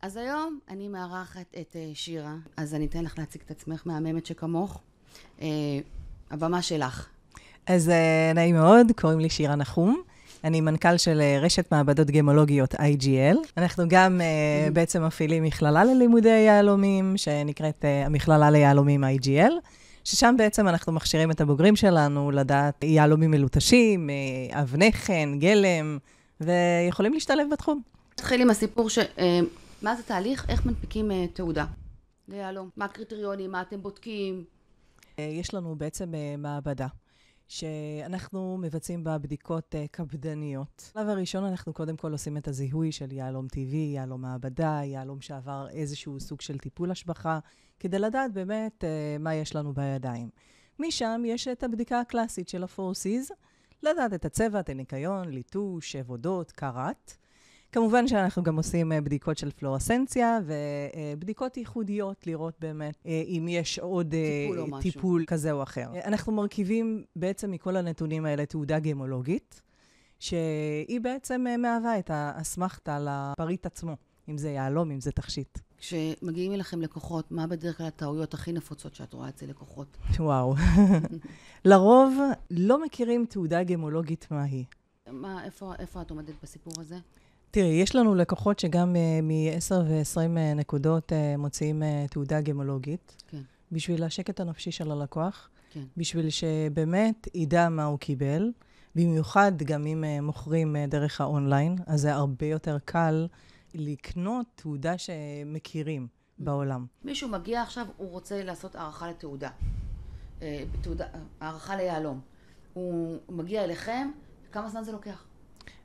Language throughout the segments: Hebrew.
אז היום אני מארחת את שירה, אז אני אתן לך להציג את עצמך מהממת שכמוך. הבמה שלך. אז נעים מאוד, קוראים לי שירה נחום. אני מנכ"ל של רשת מעבדות גמולוגיות IGL. אנחנו גם בעצם מפעילים מכללה ללימודי יהלומים, שנקראת המכללה ליהלומים IGL, ששם בעצם אנחנו מכשירים את הבוגרים שלנו לדעת יהלומים מלוטשים, אבני חן, גלם, ויכולים להשתלב בתחום. נתחיל עם הסיפור מה זה תהליך? איך מנפיקים תעודה ליהלום? מה הקריטריונים? מה אתם בודקים? יש לנו בעצם מעבדה, שאנחנו מבצעים בה בדיקות קפדניות. בשלב הראשון אנחנו קודם כל עושים את הזיהוי של יהלום טבעי, יהלום מעבדה, יהלום שעבר איזשהו סוג של טיפול השבחה, כדי לדעת באמת מה יש לנו בידיים. משם יש את הבדיקה הקלאסית של ה-4Cs, לדעת את הצבע, את הניקיון, ליטוש, עבודות, קרת. כמובן שאנחנו גם עושים בדיקות של פלורסנציה ובדיקות ייחודיות, לראות באמת אם יש עוד טיפול כזה או אחר. אנחנו מרכיבים בעצם מכל הנתונים האלה תעודה גמולוגית, שהיא בעצם מהווה את האסמכתה לפריט עצמו, אם זה יהלום, אם זה תכשיט. כשמגיעים אליכם לקוחות, מה בדרך כלל הטעויות הכי נפוצות שאת רואה אצל לקוחות? וואו. לרוב לא מכירים תעודה גמולוגית מהי. איפה את עומדת בסיפור הזה? תראי, יש לנו לקוחות שגם מ-10 ו-20 נקודות מוציאים תעודה גמולוגית, כן. בשביל השקט הנפשי של הלקוח, כן. בשביל שבאמת ידע מה הוא קיבל, במיוחד גם אם מוכרים דרך האונליין, אז זה הרבה יותר קל לקנות תעודה שמכירים בעולם. מישהו מגיע עכשיו, הוא רוצה לעשות הערכה לתעודה. הערכה ליהלום. הוא מגיע אליכם, כמה זמן זה לוקח?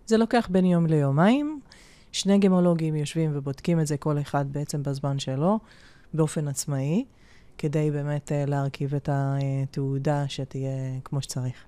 זה לוקח בין יום ליומיים. 2 גמולוגים יושבים ובודקים את זה כל אחד בעצם בזמן שלו, באופן עצמאי, כדי באמת להרכיב את התעודה שתהיה כמו שצריך.